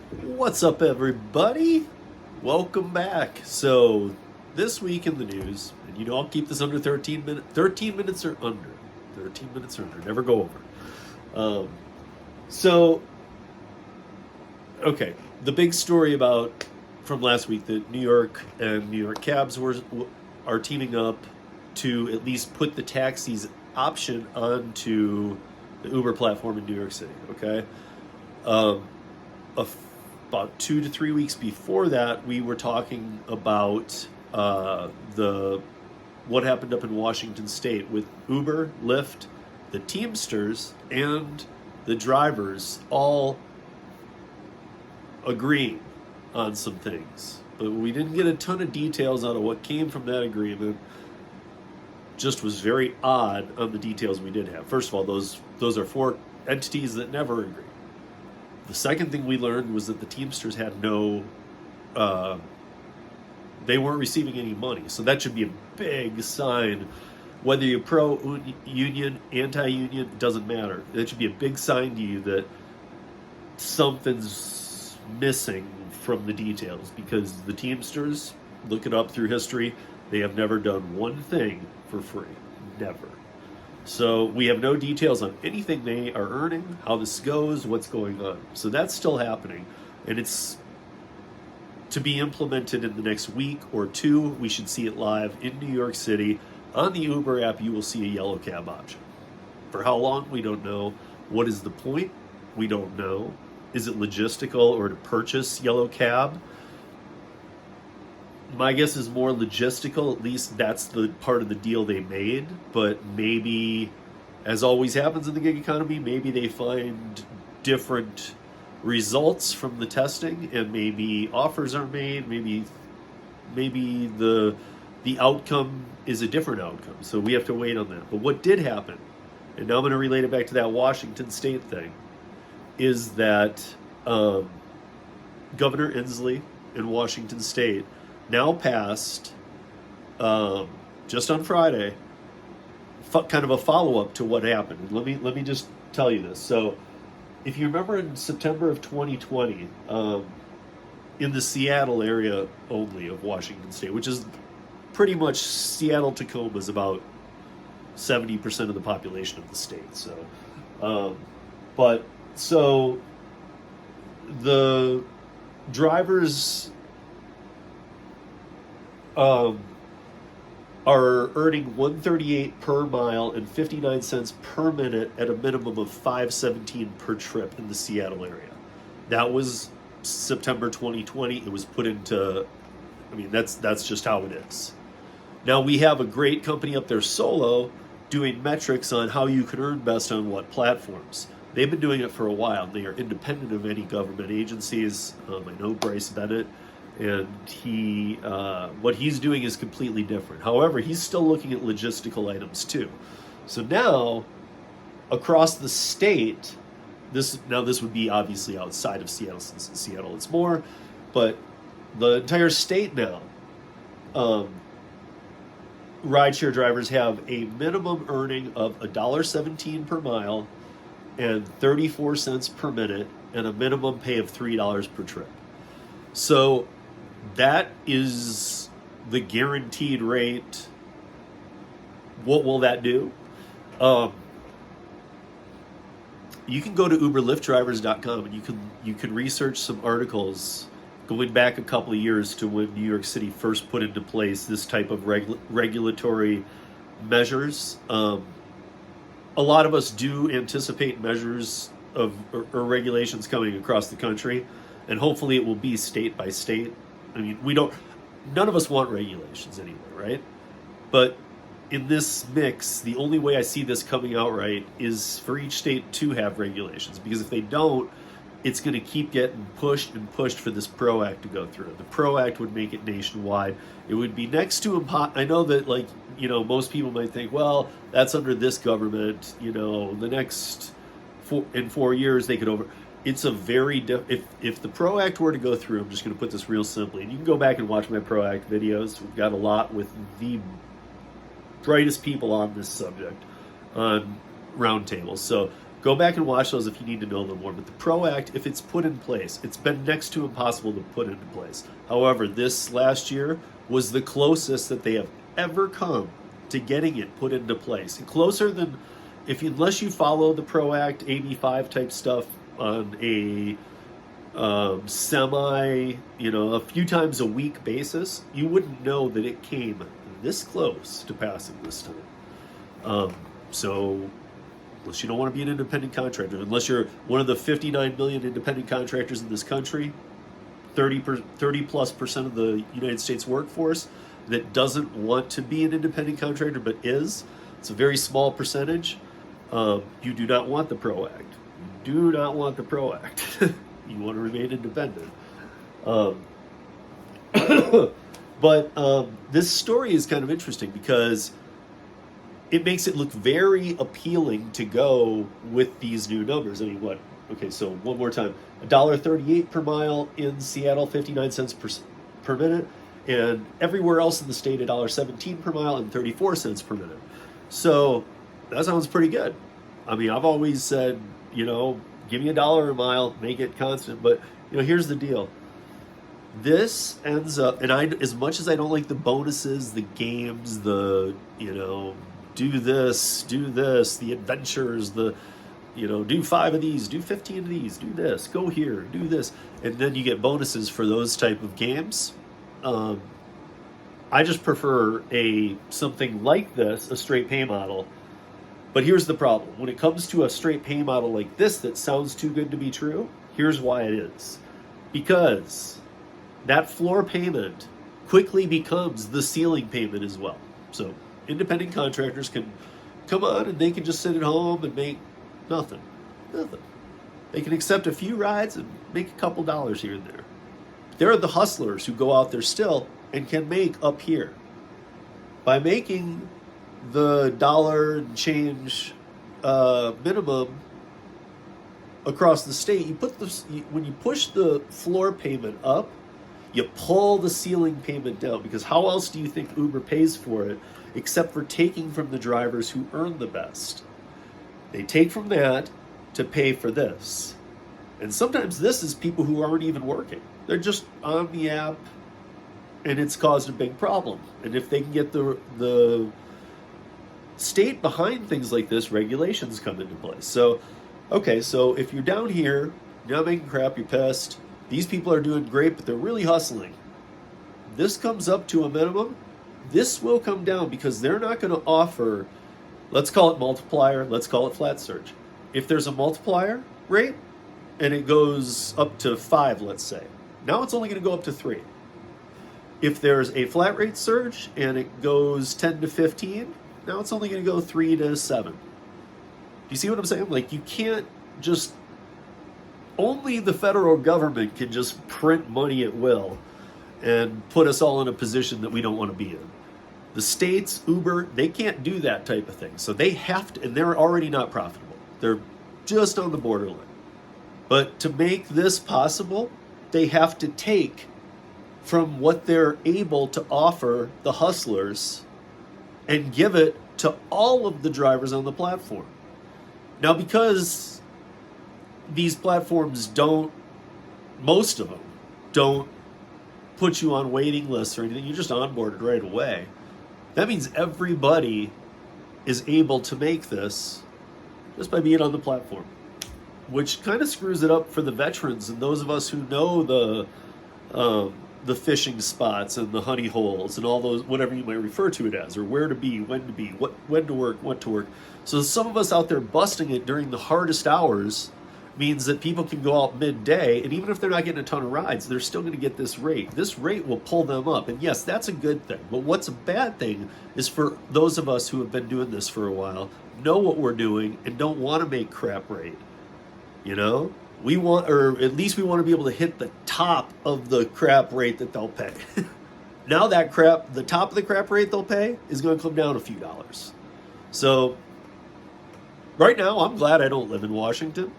What's up, everybody? Welcome back. So, this week in the news, and I'll keep this under 13 minutes. 13 minutes or under. 13 minutes or under. Never go over. Um, so, okay. The big story about from last week that New York and New York cabs are teaming up to at least put the taxis option onto the Uber platform in New York City. Okay. Um, about 2 to 3 weeks before that, we were talking about the what happened up in Washington State with Uber, Lyft, the Teamsters, and the drivers all agreeing on some things. But we didn't get a ton of details out of what came from that agreement. Just was very odd on the details we did have. First of all, those are four entities that never agree. The second thing we learned was that the Teamsters had they weren't receiving any money. So that should be a big sign. Whether you're pro-union, anti-union, doesn't matter. That should be a big sign to you that something's missing from the details, because the Teamsters, look it up through history, they have never done one thing for free. Never. So we have no details on anything they are earning, how this goes, what's going on. So that's still happening, and it's to be implemented in the next week or two. We should see it live in New York City. On the Uber app, you will see a yellow cab option. For how long, we don't know. What is the point? We don't know. Is it logistical or to purchase yellow cab? My guess is more logistical. At least that's the part of the deal they made. But maybe, as always happens in the gig economy, maybe they find different results from the testing, and maybe offers are made. Maybe the outcome is a different outcome. So we have to wait on that. But what did happen, and now I'm going to relate it back to that Washington State thing, is that Governor Inslee in Washington State now passed, just on Friday, kind of a follow-up to what happened. Let me just tell you this. So, if you remember in September of 2020, in the Seattle area only of Washington State, which is pretty much Seattle-Tacoma is about 70% of the population of the state. So the drivers are earning $138 per mile and 59 cents per minute at a minimum of $5.17 per trip in the Seattle area. That was September 2020. It was put into, that's just how it is. Now we have a great company up there, Solo, doing metrics on how you can earn best on what platforms. They've been doing it for a while. They are independent of any government agencies. I know Bryce Bennett, and what he's doing is completely different. However, he's still looking at logistical items too. So now, across the state, this would be obviously outside of Seattle, since in Seattle it's more, but the entire state now, rideshare drivers have a minimum earning of $1.17 per mile and 34 cents per minute, and a minimum pay of $3 per trip. So that is the guaranteed rate. What will that do? You can go to uberlyftdrivers.com and you can research some articles going back a couple of years to when New York City first put into place this type of regulatory measures. A lot of us do anticipate measures or regulations coming across the country, and hopefully it will be state by state. None of us want regulations anyway, right? But in this mix, the only way I see this coming out right is for each state to have regulations, because if they don't, it's going to keep getting pushed and pushed for this PRO Act to go through. The PRO Act would make it nationwide. It would be next to impossible. I know that, most people might think, well, that's under this government. The next 4 years they could It's a very if the PRO Act were to go through. I'm just going to put this real simply, and you can go back and watch my PRO Act videos. We've got a lot with the brightest people on this subject on roundtables. So Go back and watch those if you need to know a little more. But the PRO Act, if it's put in place, it's been next to impossible to put into place. However, this last year was the closest that they have ever come to getting it put into place. And closer than, unless you follow the PRO Act, AB5 type stuff on a a few times a week basis, you wouldn't know that it came this close to passing this time. So unless you don't want to be an independent contractor, unless you're one of the 59 million independent contractors in this country, 30+% of the United States workforce that doesn't want to be an independent contractor but is, it's a very small percentage. You do not want the PRO Act. You do not want the PRO Act. You want to remain independent. But this story is kind of interesting because it makes it look very appealing to go with these new numbers. I mean, what? Okay, so one more time. $1.38 per mile in Seattle, 59 cents per minute. And everywhere else in the state, $1.17 per mile and 34 cents per minute. So that sounds pretty good. I mean, I've always said, give me $1 a mile, make it constant. But, here's the deal. This ends up, and as much as I don't like the bonuses, the games, the, do this, the adventures, do 5 of these, do 15 of these, do this, go here, do this. And then you get bonuses for those type of games. I just prefer something like this, a straight pay model. But here's the problem. When it comes to a straight pay model like this that sounds too good to be true, here's why it is. Because that floor payment quickly becomes the ceiling payment as well. So independent contractors can come on and they can just sit at home and make nothing. They can accept a few rides and make a couple dollars here and there. There are the hustlers who go out there still and can make up here. By making the dollar and change minimum across the state, when you push the floor payment up, you pull the ceiling payment down, because how else do you think Uber pays for it except for taking from the drivers who earn the best? They take from that to pay for this. And sometimes this is people who aren't even working. They're just on the app, and it's caused a big problem. And if they can get the state behind things like this, regulations come into place. So, okay, so if you're down here, you're not making crap, you're pissed, these people are doing great, but they're really hustling. This comes up to a minimum. This will come down because they're not going to offer, let's call it multiplier, let's call it flat surge. If there's a multiplier rate and it goes up to 5, let's say, now it's only going to go up to 3. If there's a flat rate surge and it goes 10 to 15, now it's only going to go 3 to 7. Do you see what I'm saying? Like, you can't just, only the federal government can just print money at will and put us all in a position that we don't want to be in. The states, Uber, they can't do that type of thing. So they have to, and they're already not profitable. They're just on the borderline. But to make this possible, they have to take from what they're able to offer the hustlers and give it to all of the drivers on the platform. Now, because these platforms most of them don't put you on waiting lists or anything, you're just onboarded right away. That means everybody is able to make this just by being on the platform, which kind of screws it up for the veterans and those of us who know the fishing spots and the honey holes and all those, whatever you might refer to it as, or where to be, when to work, what to work. So some of us out there busting it during the hardest hours means that people can go out midday, and even if they're not getting a ton of rides, they're still going to get this rate. This rate will pull them up, and yes, that's a good thing. But what's a bad thing is for those of us who have been doing this for a while, know what we're doing, and don't want to make crap rate. We want, or at least we want to be able to hit the top of the crap rate that they'll pay. Now that the top of the crap rate they'll pay is going to come down a few dollars. So right now, I'm glad I don't live in Washington.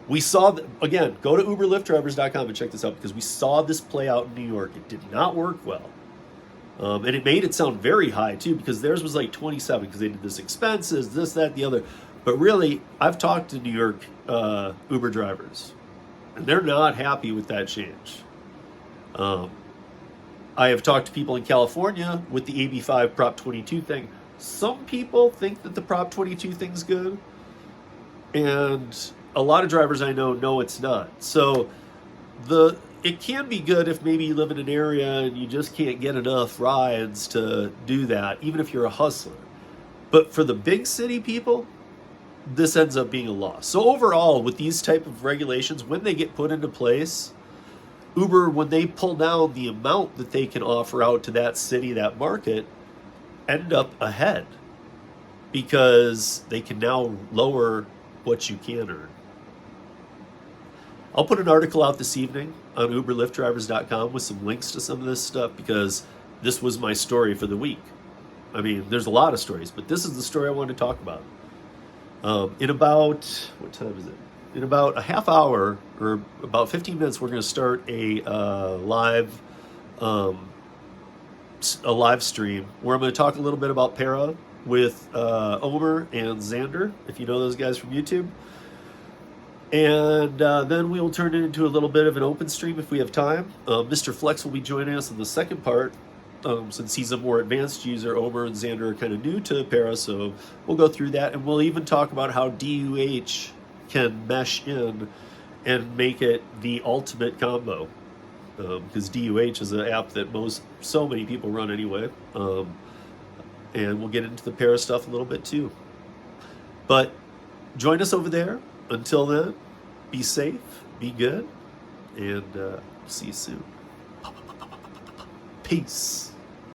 We saw, again, go to uberlyftdrivers.com and check this out, because we saw this play out in New York. It did not work well. And it made it sound very high too, because theirs was like 27, because they did this expenses, this, that, the other. But really, I've talked to New York Uber drivers, and they're not happy with that change. Um, I have talked to people in California with the AB5 Prop 22 thing. Some people think that the Prop 22 thing's good, and a lot of drivers I know it's not. So it can be good if maybe you live in an area and you just can't get enough rides to do that, even if you're a hustler. But for the big city people, this ends up being a loss. So overall, with these type of regulations, when they get put into place, Uber, when they pull down the amount that they can offer out to that city, that market, end up ahead because they can now lower what you can earn. I'll put an article out this evening on uberlyftdrivers.com with some links to some of this stuff because this was my story for the week. I mean, there's a lot of stories, but this is the story I wanted to talk about. In about, what time is it? In about a half hour or about 15 minutes, we're going to start a live stream where I'm going to talk a little bit about Para with Omer and Xander, if you know those guys from YouTube. And then we will turn it into a little bit of an open stream if we have time. Mr. Flex will be joining us in the second part. Since he's a more advanced user, Omer and Xander are kind of new to Para, so we'll go through that, and we'll even talk about how DUH can mesh in and make it the ultimate combo. Because DUH is an app that so many people run anyway. And we'll get into the Para stuff a little bit too. But join us over there. Until then, be safe, be good, and see you soon. Peace.